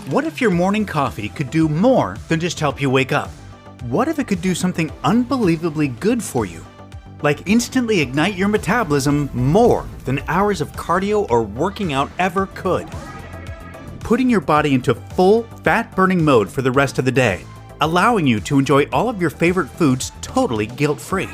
What if your morning coffee could do more than just help you wake up? What if it could do something unbelievably good for you? Like instantly ignite your metabolism more than hours of cardio or working out ever could. Putting your body into full fat-burning mode for the rest of the day, allowing you to enjoy all of your favorite foods totally guilt-free.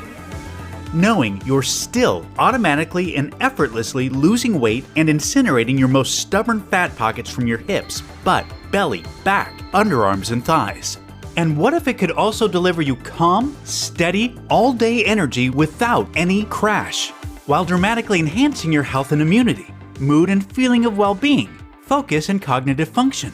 Knowing you're still automatically and effortlessly losing weight and incinerating your most stubborn fat pockets from your hips, butt, belly, back, underarms, and thighs. And what if it could also deliver you calm, steady, all-day energy without any crash, while dramatically enhancing your health and immunity, mood and feeling of well-being, focus and cognitive function?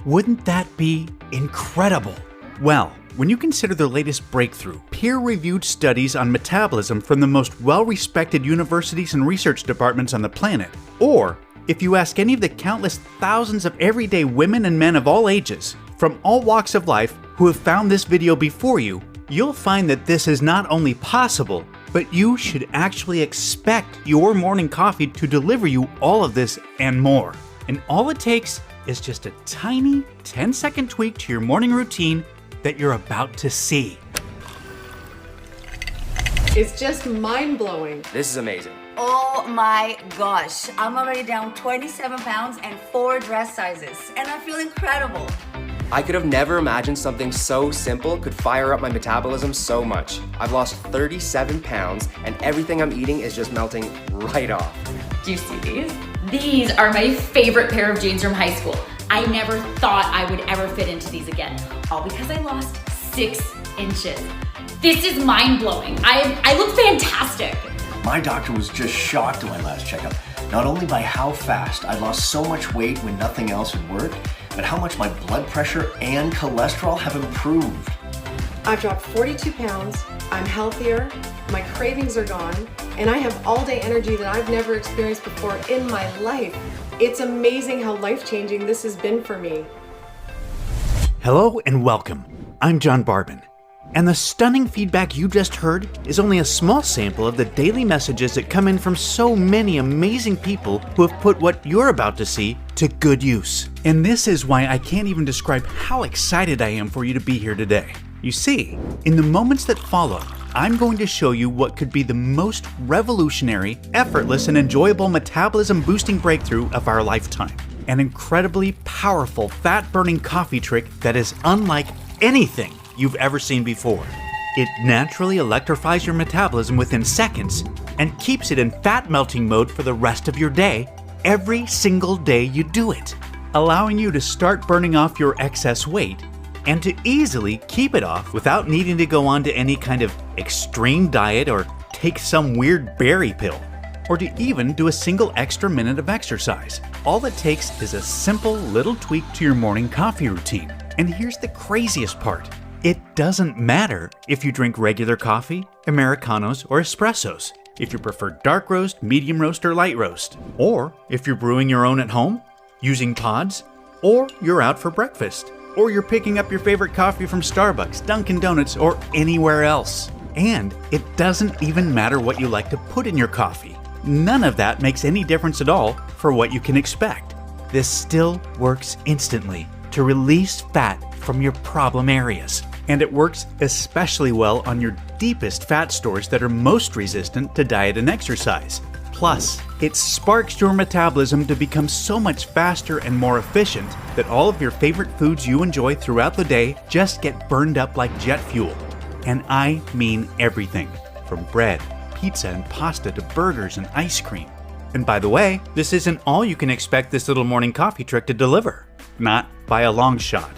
Wouldn't that be incredible? Well, when you consider the latest breakthrough, peer-reviewed studies on metabolism from the most well-respected universities and research departments on the planet, or if you ask any of the countless thousands of everyday women and men of all ages, from all walks of life, who have found this video before you, you'll find that this is not only possible, but you should actually expect your morning coffee to deliver you all of this and more. And all it takes is just a tiny 10-second tweak to your morning routine that you're about to see. It's just mind-blowing. This is amazing. Oh my gosh, I'm already down 27 pounds and 4 dress sizes, and I feel incredible. I could have never imagined something so simple could fire up my metabolism so much. I've lost 37 pounds and everything I'm eating is just melting right off. Do you see these? These are my favorite pair of jeans from high school. I never thought I would ever fit into these again, all because I lost 6 inches. This is mind-blowing. I look fantastic. My doctor was just shocked at my last checkup, not only by how fast I lost so much weight when nothing else had worked, but how much my blood pressure and cholesterol have improved. I've dropped 42 pounds, I'm healthier, my cravings are gone, and I have all-day energy that I've never experienced before in my life. It's amazing how life-changing this has been for me. Hello and welcome. I'm John Barbin. And the stunning feedback you just heard is only a small sample of the daily messages that come in from so many amazing people who have put what you're about to see to good use. And this is why I can't even describe how excited I am for you to be here today. You see, in the moments that follow, I'm going to show you what could be the most revolutionary, effortless, and enjoyable metabolism boosting breakthrough of our lifetime. An incredibly powerful fat-burning coffee trick that is unlike anything you've ever seen before. It naturally electrifies your metabolism within seconds and keeps it in fat melting mode for the rest of your day, every single day you do it, allowing you to start burning off your excess weight and to easily keep it off without needing to go on to any kind of extreme diet or take some weird berry pill, or to even do a single extra minute of exercise. All it takes is a simple little tweak to your morning coffee routine. And here's the craziest part. It doesn't matter if you drink regular coffee, Americanos, or espressos, if you prefer dark roast, medium roast, or light roast, or if you're brewing your own at home, using pods, or you're out for breakfast, or you're picking up your favorite coffee from Starbucks, Dunkin' Donuts, or anywhere else. And it doesn't even matter what you like to put in your coffee. None of that makes any difference at all for what you can expect. This still works instantly to release fat from your problem areas. And it works especially well on your deepest fat stores that are most resistant to diet and exercise. Plus, it sparks your metabolism to become so much faster and more efficient that all of your favorite foods you enjoy throughout the day just get burned up like jet fuel. And I mean everything, from bread, pizza, and pasta to burgers and ice cream. And by the way, this isn't all you can expect this little morning coffee trick to deliver. Not by a long shot.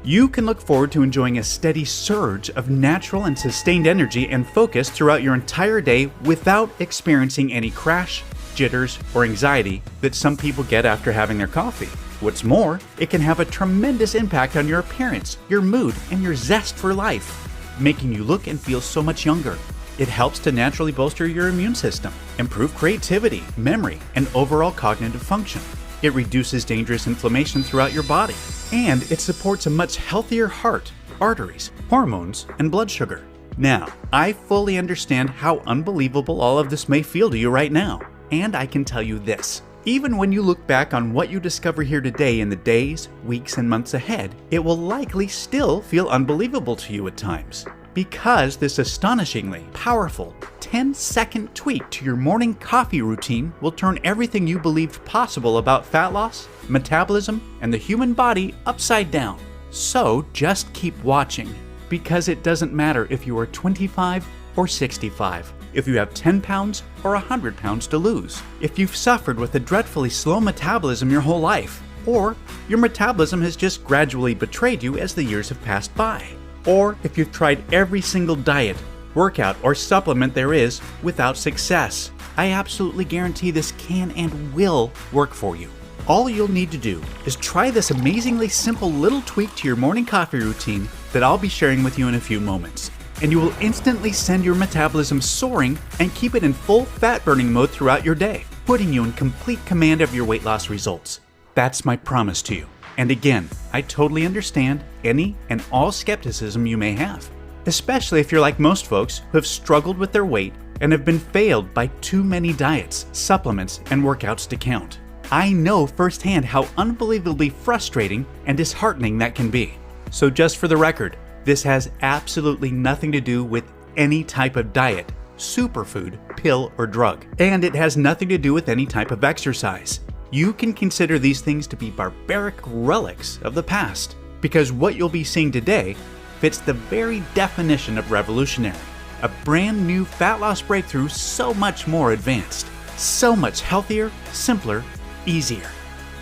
You can look forward to enjoying a steady surge of natural and sustained energy and focus throughout your entire day without experiencing any crash, jitters, or anxiety that some people get after having their coffee. What's more, it can have a tremendous impact on your appearance, your mood, and your zest for life, making you look and feel so much younger. It helps to naturally bolster your immune system, improve creativity, memory, and overall cognitive function. It reduces dangerous inflammation throughout your body, and it supports a much healthier heart, arteries, hormones, and blood sugar. Now, I fully understand how unbelievable all of this may feel to you right now, and I can tell you this. Even when you look back on what you discover here today in the days, weeks, and months ahead, it will likely still feel unbelievable to you at times. Because this astonishingly powerful 10-second tweak to your morning coffee routine will turn everything you believed possible about fat loss, metabolism, and the human body upside down. So just keep watching, because it doesn't matter if you are 25 or 65, if you have 10 pounds or 100 pounds to lose, if you've suffered with a dreadfully slow metabolism your whole life, or your metabolism has just gradually betrayed you as the years have passed by, or if you've tried every single diet, workout, or supplement there is without success. I absolutely guarantee this can and will work for you. All you'll need to do is try this amazingly simple little tweak to your morning coffee routine that I'll be sharing with you in a few moments. And you will instantly send your metabolism soaring and keep it in full fat burning mode throughout your day, putting you in complete command of your weight loss results. That's my promise to you. And again, I totally understand any and all skepticism you may have, especially if you're like most folks who have struggled with their weight and have been failed by too many diets, supplements, and workouts to count. I know firsthand how unbelievably frustrating and disheartening that can be. So just for the record, this has absolutely nothing to do with any type of diet, superfood, pill, or drug. And it has nothing to do with any type of exercise. You can consider these things to be barbaric relics of the past, because what you'll be seeing today fits the very definition of revolutionary. A brand new fat loss breakthrough so much more advanced, so much healthier, simpler, easier,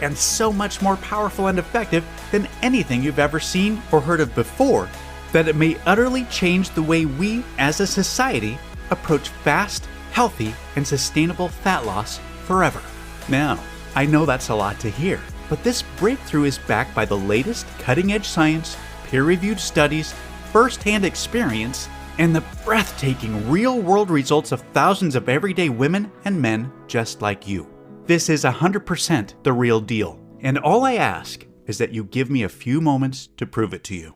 and so much more powerful and effective than anything you've ever seen or heard of before, that it may utterly change the way we as a society approach fast, healthy, and sustainable fat loss forever. Now, I know that's a lot to hear, but this breakthrough is backed by the latest cutting-edge science, peer-reviewed studies, first-hand experience, and the breathtaking real-world results of thousands of everyday women and men just like you. This is 100% the real deal, and all I ask is that you give me a few moments to prove it to you.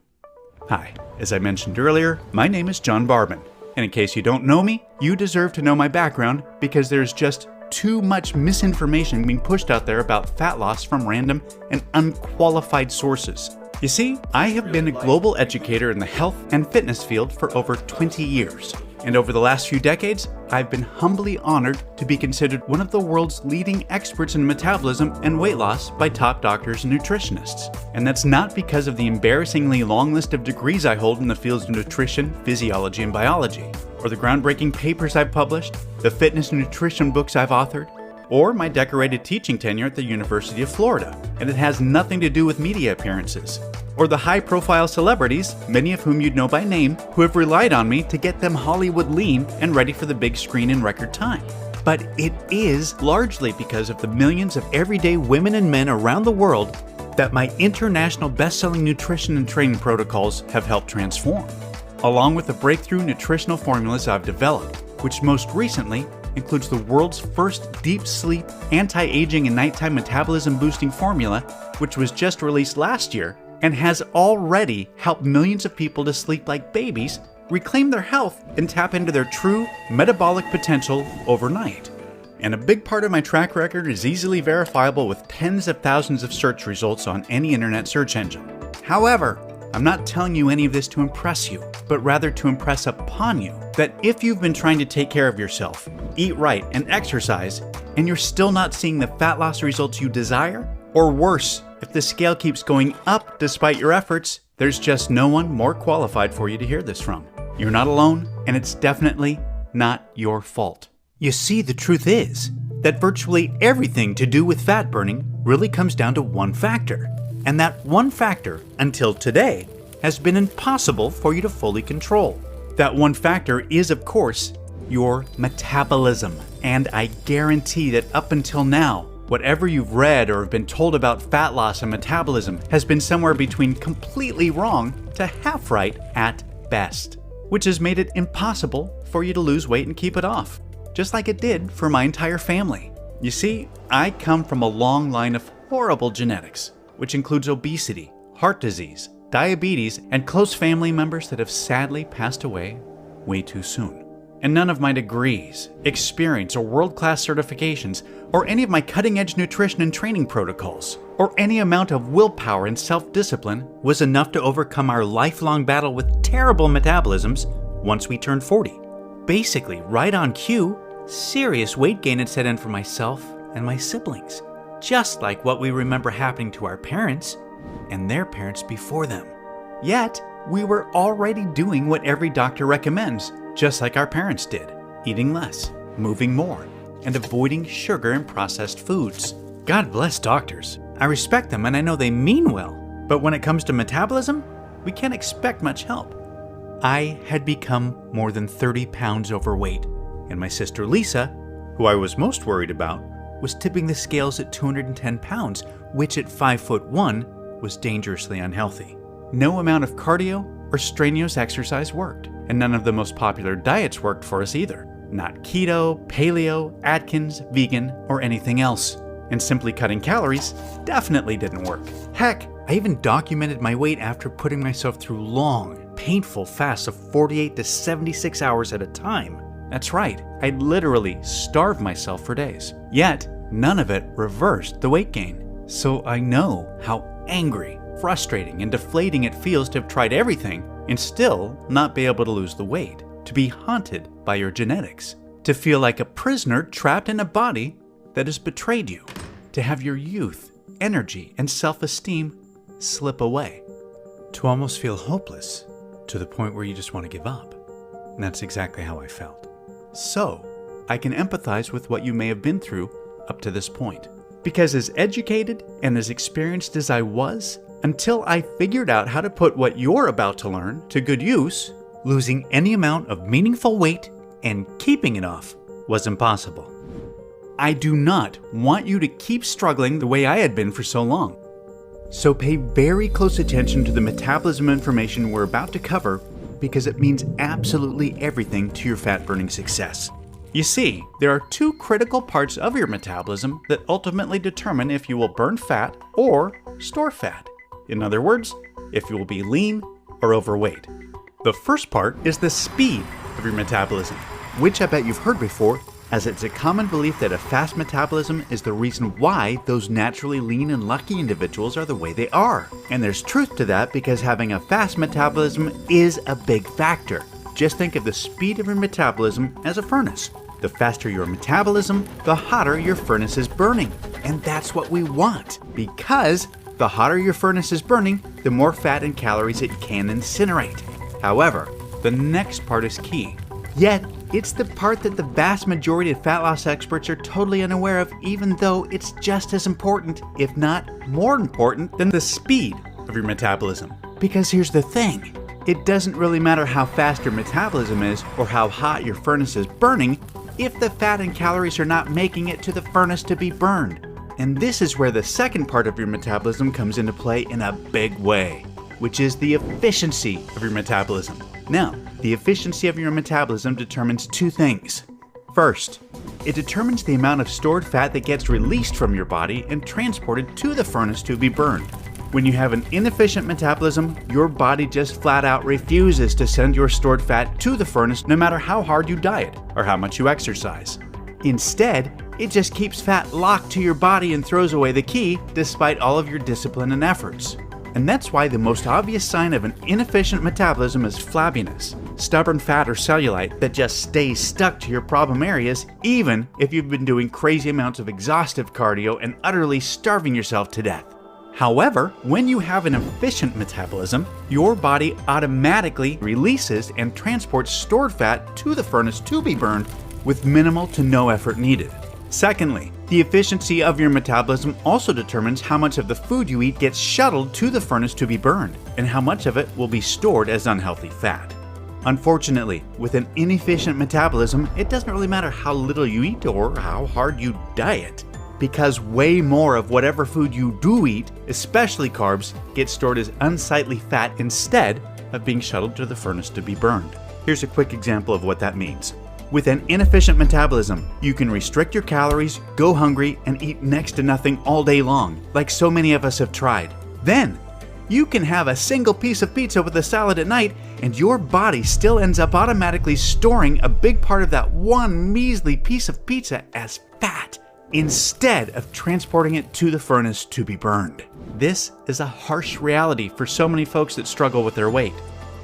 Hi, as I mentioned earlier, my name is John Barbin, and in case you don't know me, you deserve to know my background because there's just too much misinformation being pushed out there about fat loss from random and unqualified sources. You see, I have been a global educator in the health and fitness field for over 20 years. And over the last few decades, I've been humbly honored to be considered one of the world's leading experts in metabolism and weight loss by top doctors and nutritionists. And that's not because of the embarrassingly long list of degrees I hold in the fields of nutrition, physiology, and biology, or the groundbreaking papers I've published, the fitness and nutrition books I've authored, or my decorated teaching tenure at the University of Florida. And it has nothing to do with media appearances, or the high-profile celebrities, many of whom you'd know by name, who have relied on me to get them Hollywood lean and ready for the big screen in record time. But it is largely because of the millions of everyday women and men around the world that my international best-selling nutrition and training protocols have helped transform, along with the breakthrough nutritional formulas I've developed, which most recently includes the world's first deep sleep, anti-aging, and nighttime metabolism boosting formula, which was just released last year and has already helped millions of people to sleep like babies, reclaim their health, and tap into their true metabolic potential overnight. And a big part of my track record is easily verifiable with tens of thousands of search results on any internet search engine. However, I'm not telling you any of this to impress you, but rather to impress upon you that if you've been trying to take care of yourself, eat right, and exercise, and you're still not seeing the fat loss results you desire, or worse, if the scale keeps going up despite your efforts, there's just no one more qualified for you to hear this from. You're not alone, and it's definitely not your fault. You see, the truth is that virtually everything to do with fat burning really comes down to one factor. And that one factor, until today, has been impossible for you to fully control. That one factor is, of course, your metabolism. And I guarantee that up until now, whatever you've read or have been told about fat loss and metabolism has been somewhere between completely wrong to half right at best, which has made it impossible for you to lose weight and keep it off, just like it did for my entire family. You see, I come from a long line of horrible genetics, which includes obesity, heart disease, diabetes, and close family members that have sadly passed away way too soon. and none of my degrees, experience, or world-class certifications, or any of my cutting-edge nutrition and training protocols, or any amount of willpower and self-discipline was enough to overcome our lifelong battle with terrible metabolisms once we turned 40. Basically, right on cue, serious weight gain had set in for myself and my siblings, just like what we remember happening to our parents and their parents before them. Yet, we were already doing what every doctor recommends, just like our parents did, eating less, moving more, and avoiding sugar and processed foods. God bless doctors. I respect them and I know they mean well, but when it comes to metabolism, we can't expect much help. I had become more than 30 pounds overweight, and my sister Lisa, who I was most worried about, was tipping the scales at 210 pounds, which at 5'1" was dangerously unhealthy. No amount of cardio or strenuous exercise worked, and none of the most popular diets worked for us either. Not keto, paleo, Atkins, vegan, or anything else. And simply cutting calories definitely didn't work. Heck, I even documented my weight after putting myself through long, painful fasts of 48 to 76 hours at a time. That's right, I literally starved myself for days. Yet, none of it reversed the weight gain. So I know how angry, frustrating, and deflating it feels to have tried everything and still not be able to lose the weight, to be haunted by your genetics, to feel like a prisoner trapped in a body that has betrayed you, to have your youth, energy, and self-esteem slip away, to almost feel hopeless, to the point where you just want to give up. And that's exactly how I felt. So, I can empathize with what you may have been through up to this point. Because as educated and as experienced as I was, until I figured out how to put what you're about to learn to good use, losing any amount of meaningful weight and keeping it off was impossible. I do not want you to keep struggling the way I had been for so long. So pay very close attention to the metabolism information we're about to cover because it means absolutely everything to your fat-burning success. You see, there are two critical parts of your metabolism that ultimately determine if you will burn fat or store fat. In other words, if you will be lean or overweight. The first part is the speed of your metabolism, which I bet you've heard before, as it's a common belief that a fast metabolism is the reason why those naturally lean and lucky individuals are the way they are. And there's truth to that because having a fast metabolism is a big factor. Just think of the speed of your metabolism as a furnace. The faster your metabolism, the hotter your furnace is burning. And that's what we want, because the hotter your furnace is burning, the more fat and calories it can incinerate. However, the next part is key. Yet, it's the part that the vast majority of fat loss experts are totally unaware of, even though it's just as important, if not more important, than the speed of your metabolism. Because here's the thing, it doesn't really matter how fast your metabolism is or how hot your furnace is burning if the fat and calories are not making it to the furnace to be burned. And this is where the second part of your metabolism comes into play in a big way, which is the efficiency of your metabolism. Now, the efficiency of your metabolism determines two things. First, it determines the amount of stored fat that gets released from your body and transported to the furnace to be burned. When you have an inefficient metabolism, your body just flat out refuses to send your stored fat to the furnace no matter how hard you diet or how much you exercise. Instead, it just keeps fat locked to your body and throws away the key despite all of your discipline and efforts. And that's why the most obvious sign of an inefficient metabolism is flabbiness, stubborn fat or cellulite that just stays stuck to your problem areas even if you've been doing crazy amounts of exhaustive cardio and utterly starving yourself to death. However, when you have an efficient metabolism, your body automatically releases and transports stored fat to the furnace to be burned with minimal to no effort needed. Secondly, the efficiency of your metabolism also determines how much of the food you eat gets shuttled to the furnace to be burned, and how much of it will be stored as unhealthy fat. Unfortunately, with an inefficient metabolism, it doesn't really matter how little you eat or how hard you diet, because way more of whatever food you do eat, especially carbs, gets stored as unsightly fat instead of being shuttled to the furnace to be burned. Here's a quick example of what that means. With an inefficient metabolism, you can restrict your calories, go hungry, and eat next to nothing all day long, like so many of us have tried. Then, You can have a single piece of pizza with a salad at night, and your body still ends up automatically storing a big part of that one measly piece of pizza as fat, instead of transporting it to the furnace to be burned. This is a harsh reality for so many folks that struggle with their weight.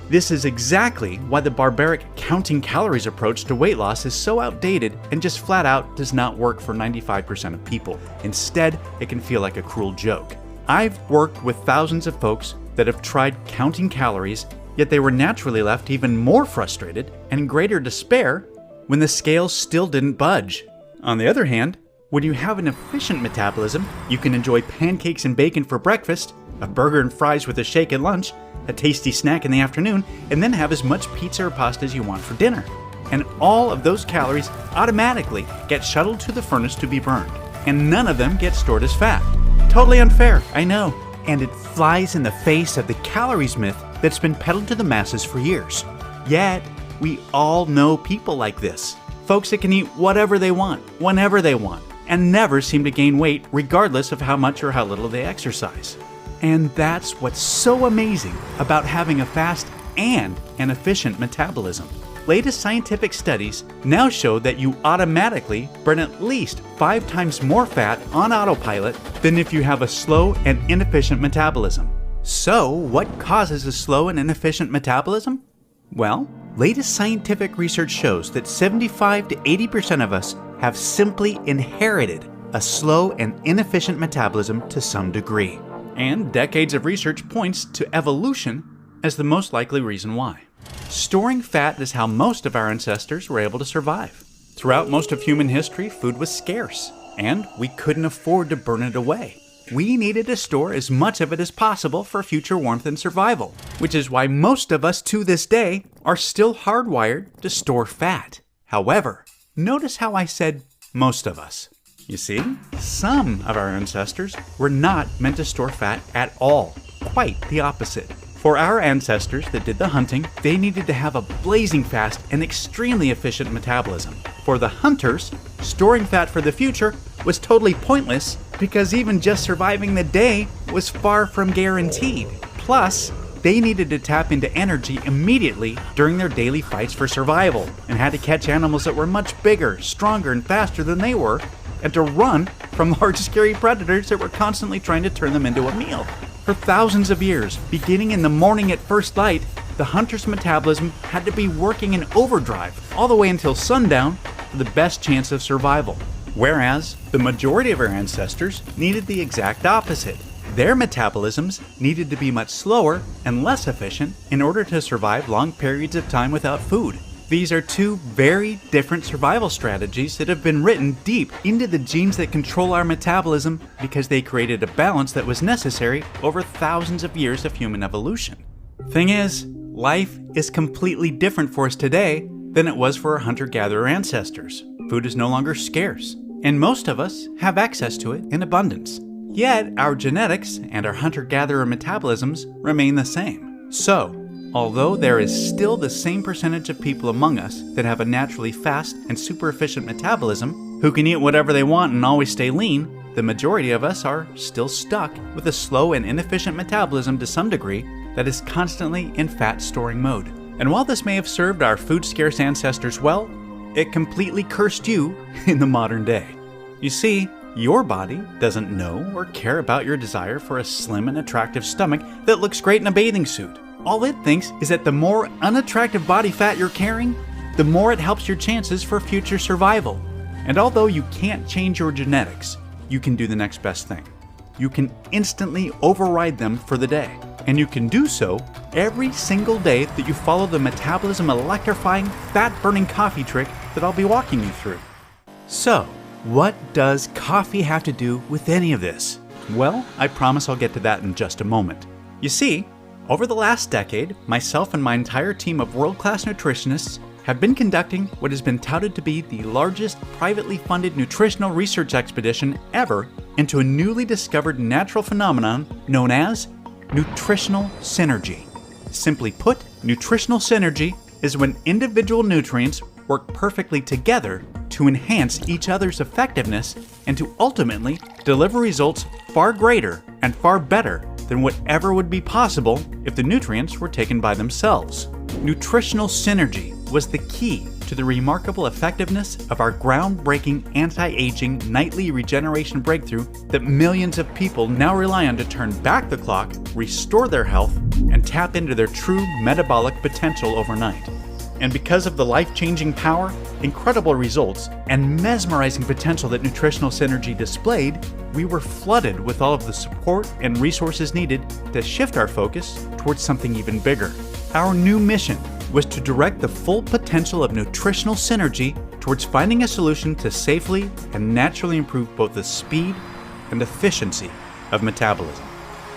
This is exactly why the barbaric counting calories approach to weight loss is so outdated and just flat out does not work for 95% of people. Instead, it can feel like a cruel joke. I've worked with thousands of folks that have tried counting calories, yet they were naturally left even more frustrated and in greater despair when the scales still didn't budge. On the other hand, when you have an efficient metabolism, you can enjoy pancakes and bacon for breakfast, a burger and fries with a shake at lunch, a tasty snack in the afternoon, and then have as much pizza or pasta as you want for dinner. And all of those calories automatically get shuttled to the furnace to be burned, and none of them get stored as fat. Totally unfair, I know. And it flies in the face of the calories myth that's been peddled to the masses for years. Yet, we all know people like this. Folks that can eat whatever they want, whenever they want, and never seem to gain weight regardless of how much or how little they exercise. And that's what's so amazing about having a fast and an efficient metabolism. Latest scientific studies now show that you automatically burn at least 5 times more fat on autopilot than if you have a slow and inefficient metabolism. So, what causes a slow and inefficient metabolism? Well, latest scientific research shows that 75 to 80% of us have simply inherited a slow and inefficient metabolism to some degree. And decades of research points to evolution as the most likely reason why. Storing fat is how most of our ancestors were able to survive. Throughout most of human history, food was scarce, and we couldn't afford to burn it away. We needed to store as much of it as possible for future warmth and survival, which is why most of us to this day are still hardwired to store fat. However, notice how I said most of us. You see, some of our ancestors were not meant to store fat at all. Quite the opposite. For our ancestors that did the hunting, they needed to have a blazing fast and extremely efficient metabolism. For the hunters, storing fat for the future was totally pointless because even just surviving the day was far from guaranteed. Plus, they needed to tap into energy immediately during their daily fights for survival and had to catch animals that were much bigger, stronger, and faster than they were, and to run from large scary predators that were constantly trying to turn them into a meal. For thousands of years, beginning in the morning at first light, the hunter's metabolism had to be working in overdrive all the way until sundown for the best chance of survival. Whereas, the majority of our ancestors needed the exact opposite. Their metabolisms needed to be much slower and less efficient in order to survive long periods of time without food. These are two very different survival strategies that have been written deep into the genes that control our metabolism because they created a balance that was necessary over thousands of years of human evolution. Thing is, life is completely different for us today than it was for our hunter-gatherer ancestors. Food is no longer scarce, and most of us have access to it in abundance. Yet, our genetics and our hunter-gatherer metabolisms remain the same. So, although there is still the same percentage of people among us that have a naturally fast and super efficient metabolism, who can eat whatever they want and always stay lean, the majority of us are still stuck with a slow and inefficient metabolism to some degree that is constantly in fat storing mode. And while this may have served our food scarce ancestors well, it completely cursed you in the modern day. You see, your body doesn't know or care about your desire for a slim and attractive stomach that looks great in a bathing suit. All it thinks is that the more unattractive body fat you're carrying, the more it helps your chances for future survival. And although you can't change your genetics, you can do the next best thing. You can instantly override them for the day. And you can do so every single day that you follow the metabolism electrifying, fat-burning coffee trick that I'll be walking you through. So, what does coffee have to do with any of this? Well, I promise I'll get to that in just a moment. You see, over the last decade, myself and my entire team of world-class nutritionists have been conducting what has been touted to be the largest privately funded nutritional research expedition ever into a newly discovered natural phenomenon known as nutritional synergy. Simply put, nutritional synergy is when individual nutrients work perfectly together to enhance each other's effectiveness and to ultimately deliver results far greater and far better than whatever would be possible if the nutrients were taken by themselves. Nutritional synergy was the key to the remarkable effectiveness of our groundbreaking anti-aging nightly regeneration breakthrough that millions of people now rely on to turn back the clock, restore their health, and tap into their true metabolic potential overnight. And because of the life-changing power, incredible results, and mesmerizing potential that nutritional synergy displayed, we were flooded with all of the support and resources needed to shift our focus towards something even bigger. Our new mission was to direct the full potential of nutritional synergy towards finding a solution to safely and naturally improve both the speed and efficiency of metabolism.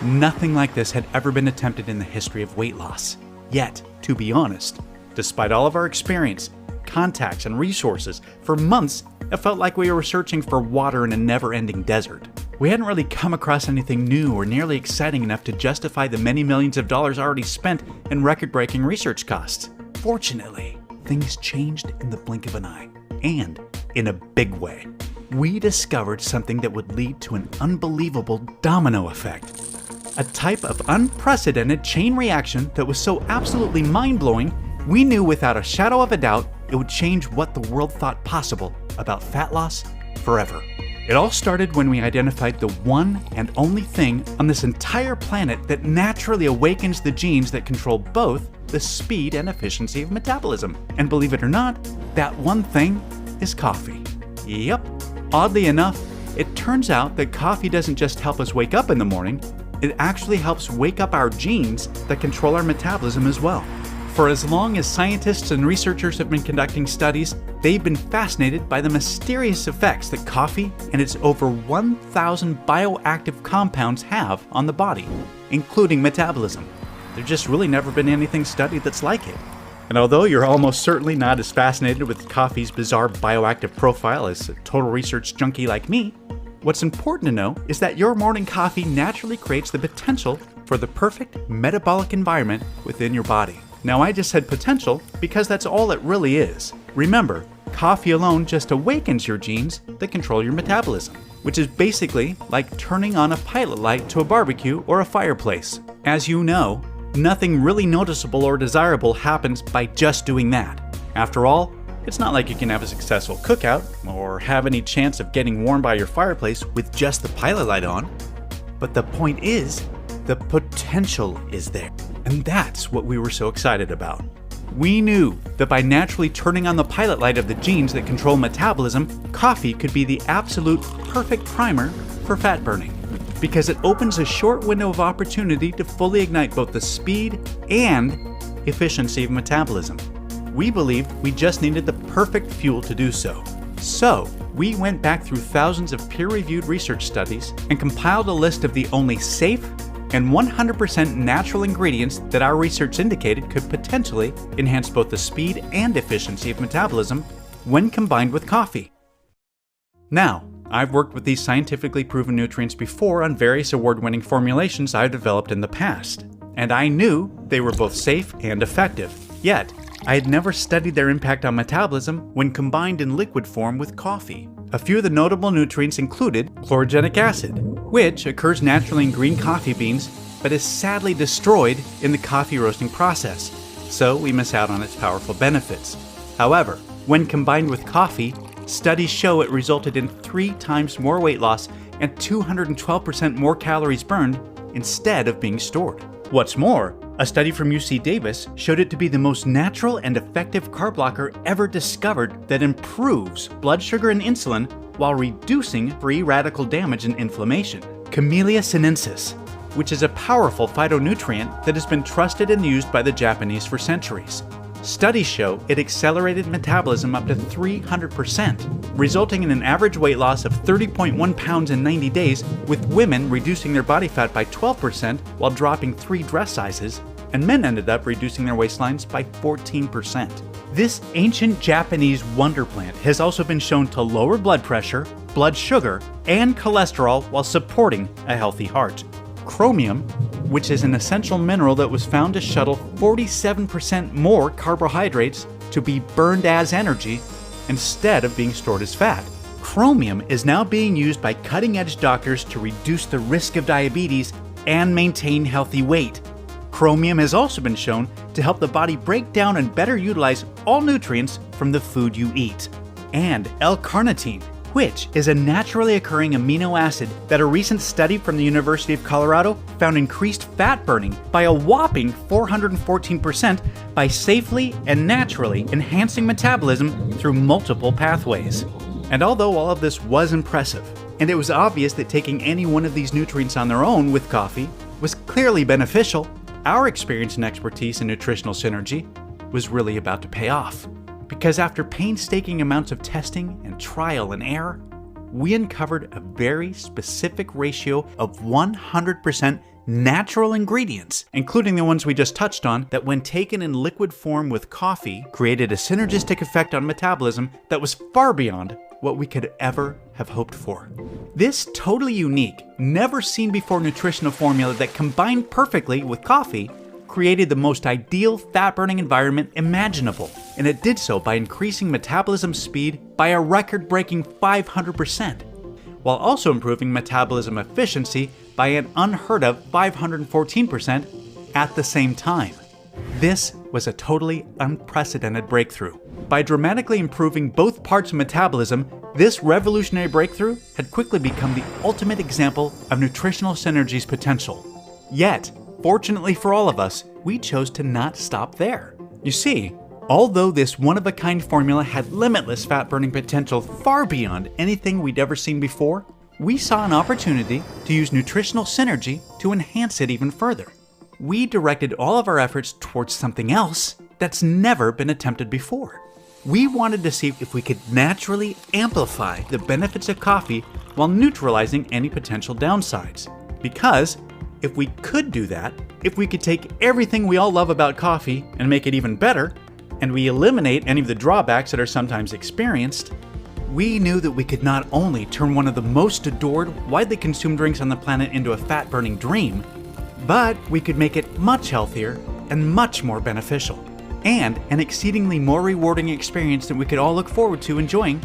Nothing like this had ever been attempted in the history of weight loss. Yet, to be honest, despite all of our experience, contacts, and resources, for months it felt like we were searching for water in a never-ending desert. We hadn't really come across anything new or nearly exciting enough to justify the many millions of dollars already spent in record-breaking research costs. Fortunately, things changed in the blink of an eye, and in a big way. We discovered something that would lead to an unbelievable domino effect. A type of unprecedented chain reaction that was so absolutely mind-blowing, we knew without a shadow of a doubt it would change what the world thought possible about fat loss forever. It all started when we identified the one and only thing on this entire planet that naturally awakens the genes that control both the speed and efficiency of metabolism. And believe it or not, that one thing is coffee. Yep. Oddly enough, it turns out that coffee doesn't just help us wake up in the morning, it actually helps wake up our genes that control our metabolism as well. For as long as scientists and researchers have been conducting studies, they've been fascinated by the mysterious effects that coffee and its over 1,000 bioactive compounds have on the body, including metabolism. There's just really never been anything studied that's like it. And although you're almost certainly not as fascinated with coffee's bizarre bioactive profile as a total research junkie like me, what's important to know is that your morning coffee naturally creates the potential for the perfect metabolic environment within your body. Now, I just said potential because that's all it really is. Remember, coffee alone just awakens your genes that control your metabolism, which is basically like turning on a pilot light to a barbecue or a fireplace. As you know, nothing really noticeable or desirable happens by just doing that. After all, it's not like you can have a successful cookout or have any chance of getting warm by your fireplace with just the pilot light on. But the point is, the potential is there. And that's what we were so excited about. We knew that by naturally turning on the pilot light of the genes that control metabolism, coffee could be the absolute perfect primer for fat burning, because it opens a short window of opportunity to fully ignite both the speed and efficiency of metabolism. We believed we just needed the perfect fuel to do so. So, we went back through thousands of peer-reviewed research studies and compiled a list of the only safe and 100% natural ingredients that our research indicated could potentially enhance both the speed and efficiency of metabolism when combined with coffee. Now, I've worked with these scientifically proven nutrients before on various award-winning formulations I've developed in the past, and I knew they were both safe and effective. Yet, I had never studied their impact on metabolism when combined in liquid form with coffee. A few of the notable nutrients included chlorogenic acid, which occurs naturally in green coffee beans but is sadly destroyed in the coffee roasting process, so we miss out on its powerful benefits. However, when combined with coffee, studies show it resulted in 3 times more weight loss and 212% more calories burned instead of being stored. What's more, a study from UC Davis showed it to be the most natural and effective carb blocker ever discovered that improves blood sugar and insulin while reducing free radical damage and inflammation. Camellia sinensis, which is a powerful phytonutrient that has been trusted and used by the Japanese for centuries. Studies show it accelerated metabolism up to 300%, resulting in an average weight loss of 30.1 pounds in 90 days, with women reducing their body fat by 12% while dropping 3 dress sizes, and men ended up reducing their waistlines by 14%. This ancient Japanese wonder plant has also been shown to lower blood pressure, blood sugar, and cholesterol while supporting a healthy heart. Chromium, which is an essential mineral that was found to shuttle 47% more carbohydrates to be burned as energy instead of being stored as fat. Chromium is now being used by cutting-edge doctors to reduce the risk of diabetes and maintain healthy weight. Chromium has also been shown to help the body break down and better utilize all nutrients from the food you eat. And L-carnitine, which is a naturally occurring amino acid that a recent study from the University of Colorado found increased fat burning by a whopping 414% by safely and naturally enhancing metabolism through multiple pathways. And although all of this was impressive, and it was obvious that taking any one of these nutrients on their own with coffee was clearly beneficial, our experience and expertise in nutritional synergy was really about to pay off. Because after painstaking amounts of testing and trial and error, we uncovered a very specific ratio of 100% natural ingredients, including the ones we just touched on, that when taken in liquid form with coffee, created a synergistic effect on metabolism that was far beyond what we could ever have hoped for. This totally unique, never seen before nutritional formula that combined perfectly with coffee created the most ideal fat-burning environment imaginable, and it did so by increasing metabolism speed by a record-breaking 500%, while also improving metabolism efficiency by an unheard of 514% at the same time. This was a totally unprecedented breakthrough. By dramatically improving both parts of metabolism, this revolutionary breakthrough had quickly become the ultimate example of nutritional synergy's potential. Yet, fortunately for all of us, we chose to not stop there. You see, although this one-of-a-kind formula had limitless fat-burning potential far beyond anything we'd ever seen before, we saw an opportunity to use nutritional synergy to enhance it even further. We directed all of our efforts towards something else that's never been attempted before. We wanted to see if we could naturally amplify the benefits of coffee while neutralizing any potential downsides. Because if we could do that, if we could take everything we all love about coffee and make it even better, and we eliminate any of the drawbacks that are sometimes experienced, we knew that we could not only turn one of the most adored, widely consumed drinks on the planet into a fat-burning dream, but we could make it much healthier and much more beneficial, and an exceedingly more rewarding experience that we could all look forward to enjoying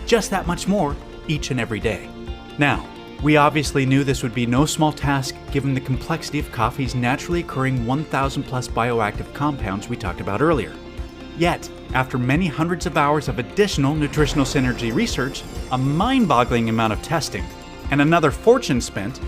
just that much more each and every day. Now, we obviously knew this would be no small task given the complexity of coffee's naturally occurring 1,000 plus bioactive compounds we talked about earlier. Yet, after many hundreds of hours of additional nutritional synergy research, a mind-boggling amount of testing, and another fortune spent,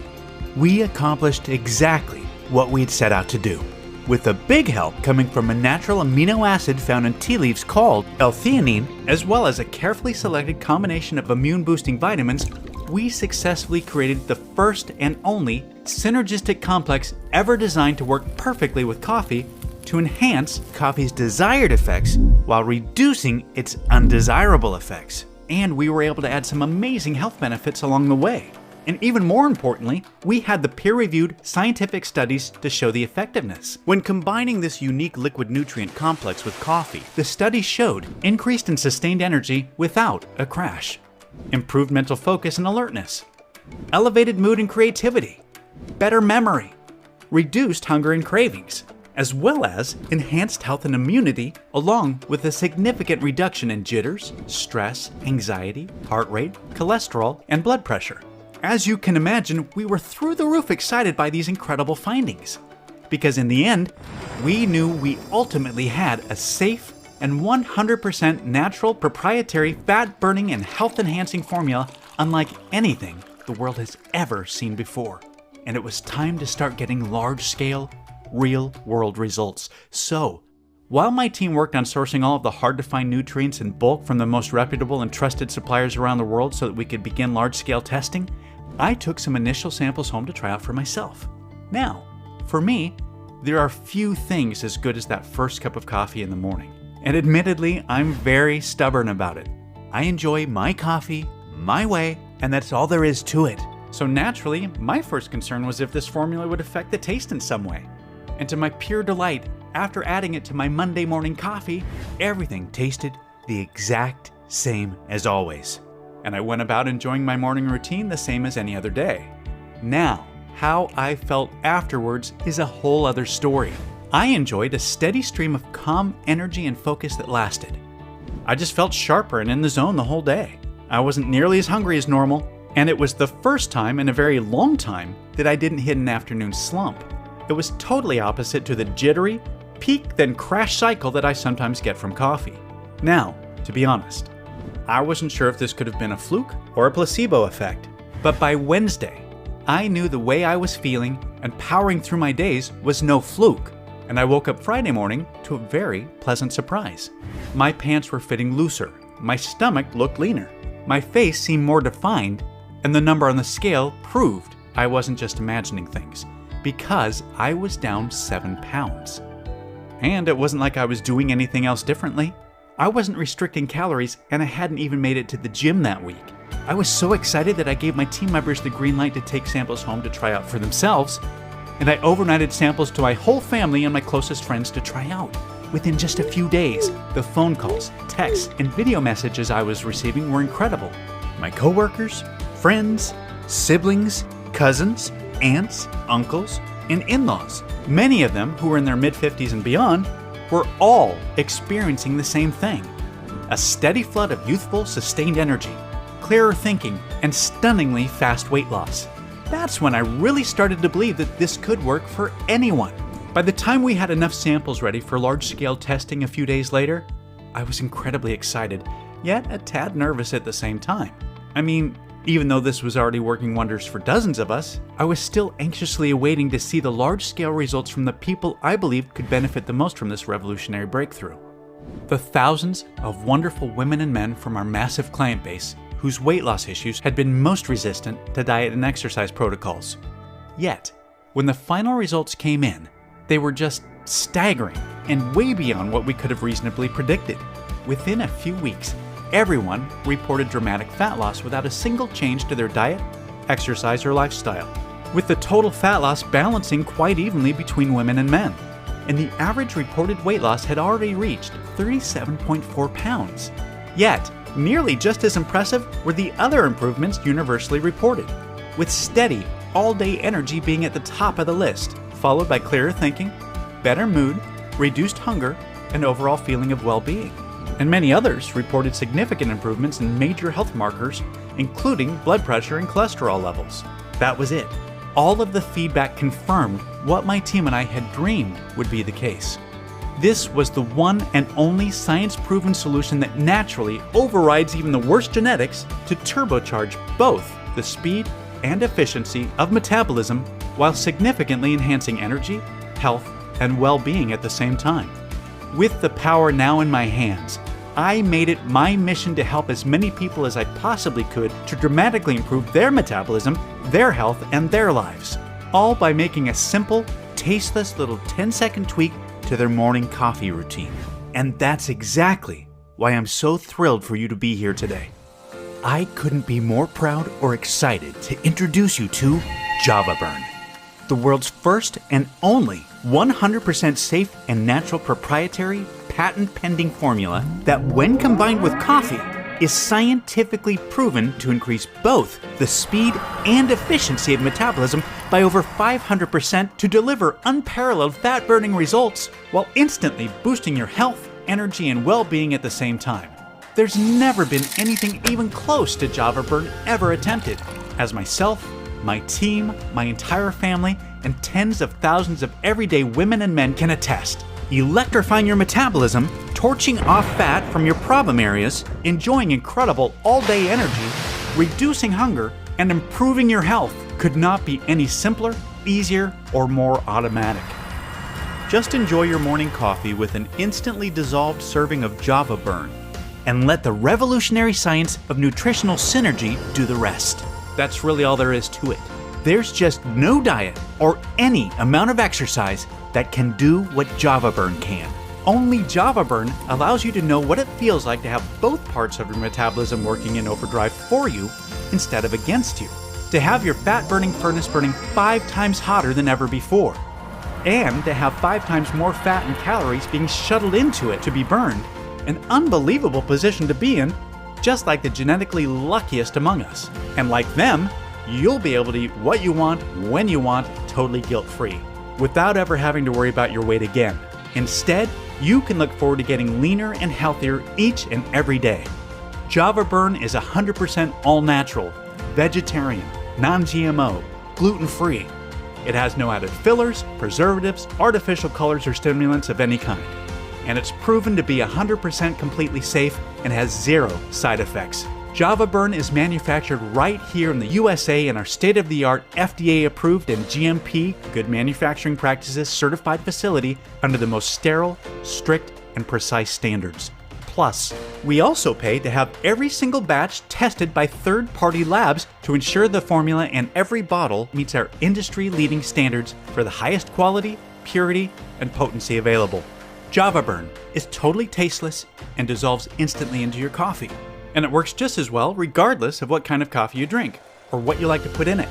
we accomplished exactly what we'd set out to do. With a big help coming from a natural amino acid found in tea leaves called L-theanine, as well as a carefully selected combination of immune-boosting vitamins, we successfully created the first and only synergistic complex ever designed to work perfectly with coffee to enhance coffee's desired effects while reducing its undesirable effects. And we were able to add some amazing health benefits along the way. And even more importantly, we had the peer-reviewed scientific studies to show the effectiveness. When combining this unique liquid nutrient complex with coffee, the studies showed increased and sustained energy without a crash, improved mental focus and alertness, elevated mood and creativity, better memory, reduced hunger and cravings, as well as enhanced health and immunity, along with a significant reduction in jitters, stress, anxiety, heart rate, cholesterol, and blood pressure. As you can imagine, we were through the roof excited by these incredible findings. Because in the end, we knew we ultimately had a safe and 100% natural proprietary fat-burning and health-enhancing formula unlike anything the world has ever seen before. And it was time to start getting large-scale, real-world results. So, while my team worked on sourcing all of the hard-to-find nutrients in bulk from the most reputable and trusted suppliers around the world so that we could begin large-scale testing, I took some initial samples home to try out for myself. Now, for me, there are few things as good as that first cup of coffee in the morning. And admittedly, I'm very stubborn about it. I enjoy my coffee, my way, and that's all there is to it. So naturally, my first concern was if this formula would affect the taste in some way. And to my pure delight, after adding it to my Monday morning coffee, everything tasted the exact same as always. And I went about enjoying my morning routine the same as any other day. Now, how I felt afterwards is a whole other story. I enjoyed a steady stream of calm energy and focus that lasted. I just felt sharper and in the zone the whole day. I wasn't nearly as hungry as normal, And it was the first time in a very long time that I didn't hit an afternoon slump. It was totally opposite to the jittery, peak then crash cycle that I sometimes get from coffee. Now, to be honest, I wasn't sure if this could have been a fluke or a placebo effect. But by Wednesday, I knew the way I was feeling and powering through my days was no fluke. And I woke up Friday morning to a very pleasant surprise. My pants were fitting looser, my stomach looked leaner, my face seemed more defined, and the number on the scale proved I wasn't just imagining things, because I was down 7 pounds. And it wasn't like I was doing anything else differently. I wasn't restricting calories, and I hadn't even made it to the gym that week. I was so excited that I gave my team members the green light to take samples home to try out for themselves, and I overnighted samples to my whole family and my closest friends to try out. Within just a few days, the phone calls, texts, and video messages I was receiving were incredible. My coworkers, friends, siblings, cousins, aunts, uncles, and in-laws, many of them who were in their mid-50s and beyond, were all experiencing the same thing. A steady flood of youthful, sustained energy, clearer thinking, and stunningly fast weight loss. That's when I really started to believe that this could work for anyone. By the time we had enough samples ready for large-scale testing a few days later, I was incredibly excited, yet a tad nervous at the same time. I mean, even though this was already working wonders for dozens of us, I was still anxiously awaiting to see the large-scale results from the people I believed could benefit the most from this revolutionary breakthrough. The thousands of wonderful women and men from our massive client base whose weight loss issues had been most resistant to diet and exercise protocols. Yet, when the final results came in, they were just staggering and way beyond what we could have reasonably predicted. Within a few weeks, everyone reported dramatic fat loss without a single change to their diet, exercise, or lifestyle, with the total fat loss balancing quite evenly between women and men. And the average reported weight loss had already reached 37.4 pounds. Yet, nearly just as impressive were the other improvements universally reported, with steady, all-day energy being at the top of the list, followed by clearer thinking, better mood, reduced hunger, and overall feeling of well-being. And many others reported significant improvements in major health markers, including blood pressure and cholesterol levels. That was it. All of the feedback confirmed what my team and I had dreamed would be the case. This was the one and only science-proven solution that naturally overrides even the worst genetics to turbocharge both the speed and efficiency of metabolism while significantly enhancing energy, health, and well-being at the same time. With the power now in my hands, I made it my mission to help as many people as I possibly could to dramatically improve their metabolism, their health, and their lives, all by making a simple, tasteless little 10-second tweak to their morning coffee routine. And that's exactly why I'm so thrilled for you to be here today. I couldn't be more proud or excited to introduce you to JavaBurn, the world's first and only 100% safe and natural proprietary patent-pending formula that, when combined with coffee, is scientifically proven to increase both the speed and efficiency of metabolism by over 500% to deliver unparalleled fat-burning results while instantly boosting your health, energy, and well-being at the same time. There's never been anything even close to JavaBurn ever attempted, as myself, my team, my entire family, and tens of thousands of everyday women and men can attest. Electrifying your metabolism, torching off fat from your problem areas, enjoying incredible all-day energy, reducing hunger, and improving your health could not be any simpler, easier, or more automatic. Just enjoy your morning coffee with an instantly dissolved serving of JavaBurn, and let the revolutionary science of nutritional synergy do the rest. That's really all there is to it. There's just no diet or any amount of exercise that can do what JavaBurn can. Only JavaBurn allows you to know what it feels like to have both parts of your metabolism working in overdrive for you instead of against you. To have your fat-burning furnace burning 5 times hotter than ever before. And to have 5 times more fat and calories being shuttled into it to be burned. An unbelievable position to be in, just like the genetically luckiest among us. And like them, you'll be able to eat what you want, when you want, totally guilt-free, without ever having to worry about your weight again. Instead, you can look forward to getting leaner and healthier each and every day. JavaBurn is 100% all-natural, vegetarian, non-GMO, gluten-free. It has no added fillers, preservatives, artificial colors, or stimulants of any kind. And it's proven to be 100% completely safe and has zero side effects. Java Burn is manufactured right here in the USA in our state-of-the-art FDA-approved and GMP, Good Manufacturing Practices certified facility under the most sterile, strict, and precise standards. Plus, we also pay to have every single batch tested by third-party labs to ensure the formula and every bottle meets our industry-leading standards for the highest quality, purity, and potency available. Java Burn is totally tasteless and dissolves instantly into your coffee. And it works just as well regardless of what kind of coffee you drink or what you like to put in it.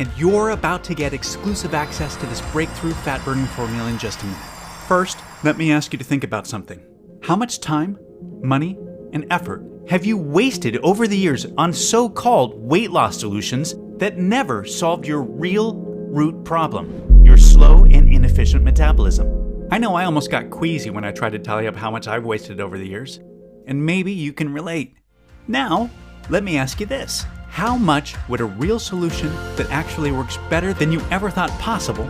And you're about to get exclusive access to this breakthrough fat-burning formula in just a minute. First, let me ask you to think about something. How much time, money, and effort have you wasted over the years on so-called weight loss solutions that never solved your real root problem, your slow and inefficient metabolism? I know I almost got queasy when I tried to tally up how much I've wasted over the years, and maybe you can relate. Now, let me ask you this. How much would a real solution that actually works better than you ever thought possible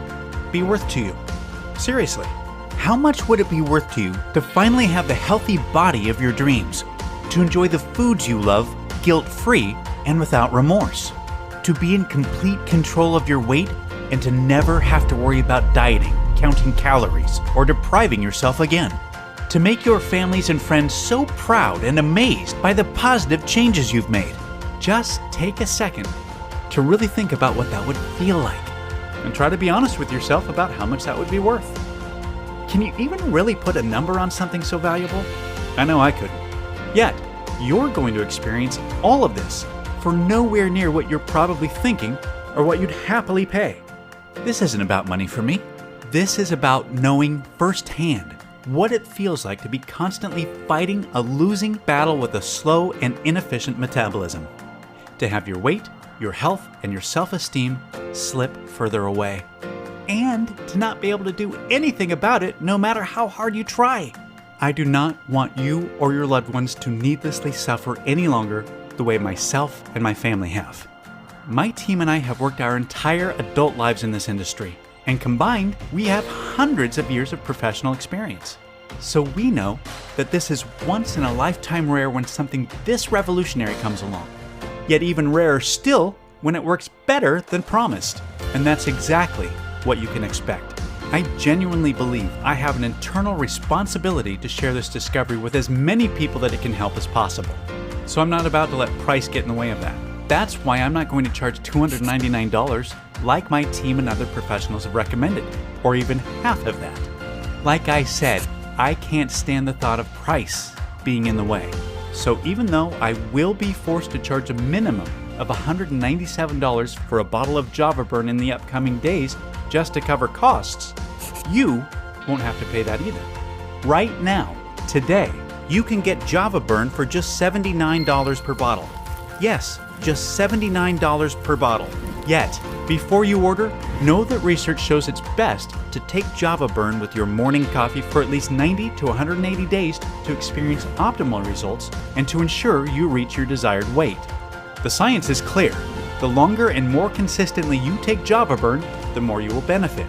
be worth to you? Seriously, how much would it be worth to you to finally have the healthy body of your dreams? To enjoy the foods you love guilt-free and without remorse? To be in complete control of your weight and to never have to worry about dieting, counting calories, or depriving yourself again? To make your families and friends so proud and amazed by the positive changes you've made? Just take a second to really think about what that would feel like and try to be honest with yourself about how much that would be worth. Can you even really put a number on something so valuable? I know I couldn't. Yet, you're going to experience all of this for nowhere near what you're probably thinking or what you'd happily pay. This isn't about money for me. This is about knowing firsthand what it feels like to be constantly fighting a losing battle with a slow and inefficient metabolism. To have your weight, your health, and your self-esteem slip further away. And to not be able to do anything about it no matter how hard you try. I do not want you or your loved ones to needlessly suffer any longer the way myself and my family have. My team and I have worked our entire adult lives in this industry. And combined, we have hundreds of years of professional experience. So we know that this is once in a lifetime rare when something this revolutionary comes along. Yet even rarer still when it works better than promised. And that's exactly what you can expect. I genuinely believe I have an internal responsibility to share this discovery with as many people that it can help as possible. So I'm not about to let price get in the way of that. That's why I'm not going to charge $299 like my team and other professionals have recommended, or even half of that. Like I said, I can't stand the thought of price being in the way. So even though I will be forced to charge a minimum of $197 for a bottle of Java Burn in the upcoming days just to cover costs, you won't have to pay that either. Right now, today, you can get Java Burn for just $79 per bottle. Yes, just $79 per bottle. Yet, before you order, know that research shows it's best to take Java Burn with your morning coffee for at least 90 to 180 days to experience optimal results and to ensure you reach your desired weight. The science is clear. The longer and more consistently you take Java Burn, the more you will benefit.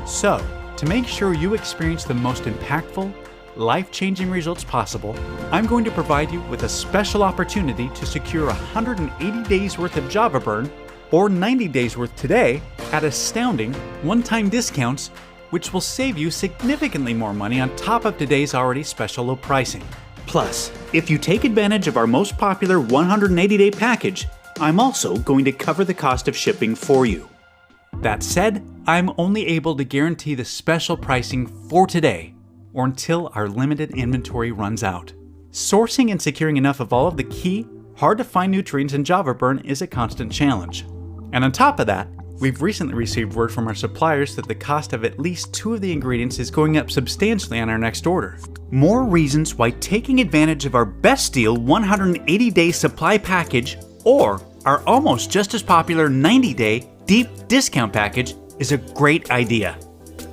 So, to make sure you experience the most impactful, life-changing results possible, I'm going to provide you with a special opportunity to secure 180 days worth of Java Burn or 90 days worth today at astounding one-time discounts, which will save you significantly more money on top of today's already special low pricing. Plus, if you take advantage of our most popular 180-day package, I'm also going to cover the cost of shipping for you. That said, I'm only able to guarantee the special pricing for today or until our limited inventory runs out. Sourcing and securing enough of all of the key, hard-to-find nutrients in Java Burn is a constant challenge. And on top of that, we've recently received word from our suppliers that the cost of at least 2 of the ingredients is going up substantially on our next order. More reasons why taking advantage of our best deal 180-day supply package or our almost just as popular 90-day deep discount package is a great idea.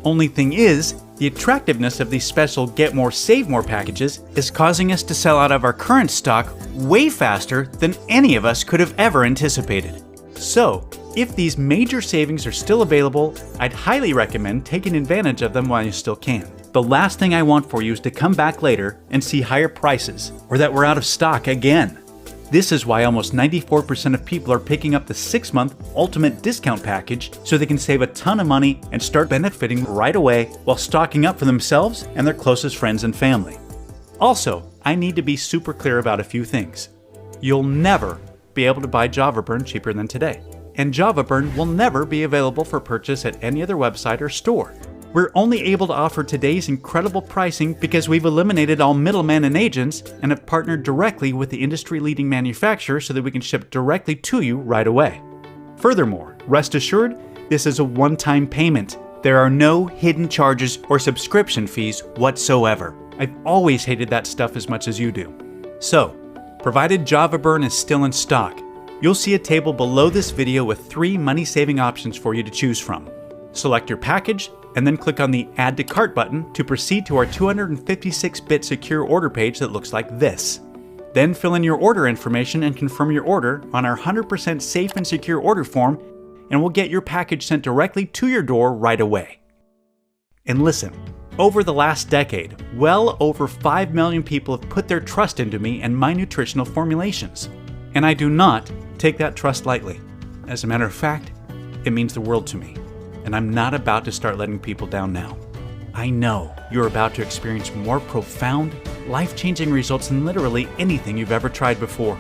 Only thing is, the attractiveness of these special Get More Save More packages is causing us to sell out of our current stock way faster than any of us could have ever anticipated. So, if these major savings are still available, I'd highly recommend taking advantage of them while you still can. The last thing I want for you is to come back later and see higher prices, or that we're out of stock again. This is why almost 94% of people are picking up the 6-month ultimate discount package so they can save a ton of money and start benefiting right away while stocking up for themselves and their closest friends and family. Also, I need to be super clear about a few things. You'll never be able to buy JavaBurn cheaper than today, and JavaBurn will never be available for purchase at any other website or store. We're only able to offer today's incredible pricing because we've eliminated all middlemen and agents and have partnered directly with the industry-leading manufacturer so that we can ship directly to you right away. Furthermore, rest assured, this is a one-time payment. There are no hidden charges or subscription fees whatsoever. I've always hated that stuff as much as you do. So, provided JavaBurn is still in stock, you'll see a table below this video with 3 money-saving options for you to choose from. Select your package, and then click on the Add to Cart button to proceed to our 256-bit secure order page that looks like this. Then fill in your order information and confirm your order on our 100% safe and secure order form, and we'll get your package sent directly to your door right away. And listen, over the last decade, well over 5 million people have put their trust into me and my nutritional formulations. And I do not take that trust lightly. As a matter of fact, it means the world to me. And I'm not about to start letting people down now. I know you're about to experience more profound, life-changing results than literally anything you've ever tried before.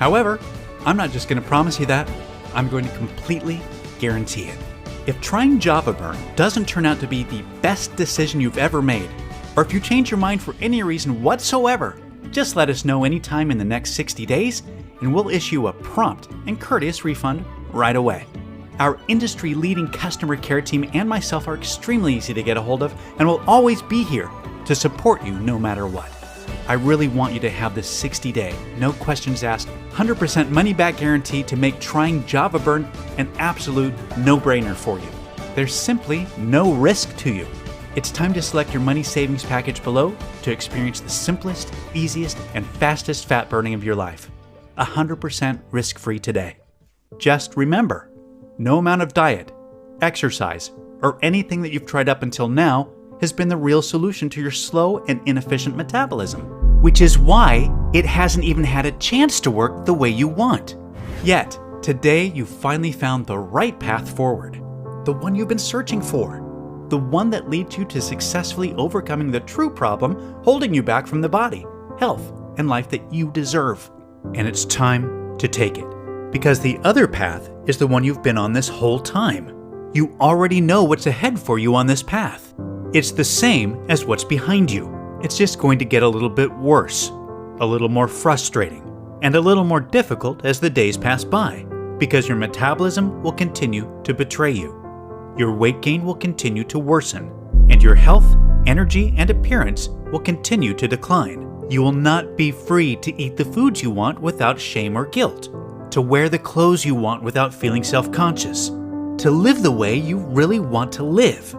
However, I'm not just going to promise you that, I'm going to completely guarantee it. If trying JavaBurn doesn't turn out to be the best decision you've ever made, or if you change your mind for any reason whatsoever, just let us know anytime in the next 60 days, and we'll issue a prompt and courteous refund right away. Our industry-leading customer care team and myself are extremely easy to get a hold of and will always be here to support you no matter what. I really want you to have this 60-day, no questions asked, 100% money-back guarantee to make trying JavaBurn an absolute no-brainer for you. There's simply no risk to you. It's time to select your money savings package below to experience the simplest, easiest, and fastest fat burning of your life. 100% risk-free today. Just remember, no amount of diet, exercise, or anything that you've tried up until now has been the real solution to your slow and inefficient metabolism, which is why it hasn't even had a chance to work the way you want. Yet, today you've finally found the right path forward, the one you've been searching for, the one that leads you to successfully overcoming the true problem holding you back from the body, health, and life that you deserve. And it's time to take it. Because the other path is the one you've been on this whole time. You already know what's ahead for you on this path. It's the same as what's behind you. It's just going to get a little bit worse, a little more frustrating, and a little more difficult as the days pass by, because your metabolism will continue to betray you. Your weight gain will continue to worsen, and your health, energy, and appearance will continue to decline. You will not be free to eat the foods you want without shame or guilt, to wear the clothes you want without feeling self-conscious, to live the way you really want to live,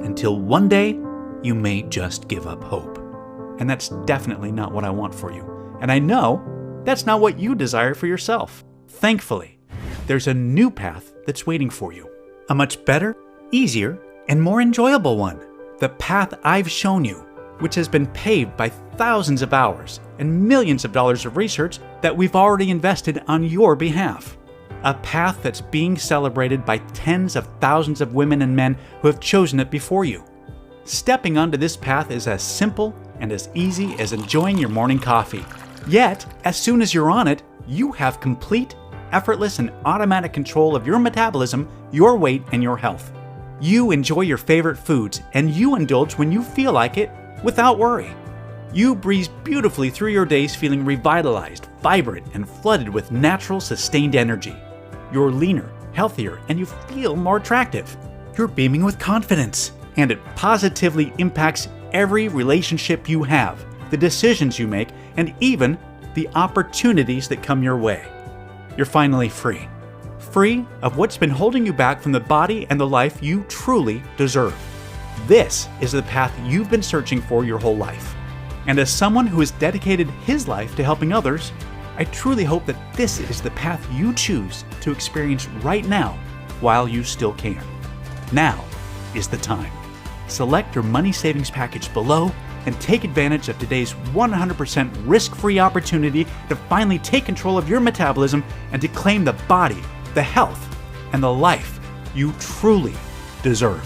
until one day you may just give up hope. And that's definitely not what I want for you. And I know that's not what you desire for yourself. Thankfully, there's a new path that's waiting for you. A much better, easier, and more enjoyable one. The path I've shown you, which has been paved by thousands of hours and millions of dollars of research that we've already invested on your behalf. A path that's being celebrated by tens of thousands of women and men who have chosen it before you. Stepping onto this path is as simple and as easy as enjoying your morning coffee. Yet, as soon as you're on it, you have complete, effortless, and automatic control of your metabolism, your weight, and your health. You enjoy your favorite foods, and you indulge when you feel like it without worry. You breeze beautifully through your days feeling revitalized, vibrant, and flooded with natural, sustained energy. You're leaner, healthier, and you feel more attractive. You're beaming with confidence, and it positively impacts every relationship you have, the decisions you make, and even the opportunities that come your way. You're finally free. Free of what's been holding you back from the body and the life you truly deserve. This is the path you've been searching for your whole life. And as someone who has dedicated his life to helping others, I truly hope that this is the path you choose to experience right now while you still can. Now is the time. Select your money savings package below and take advantage of today's 100% risk-free opportunity to finally take control of your metabolism and to claim the body, the health, and the life you truly deserve.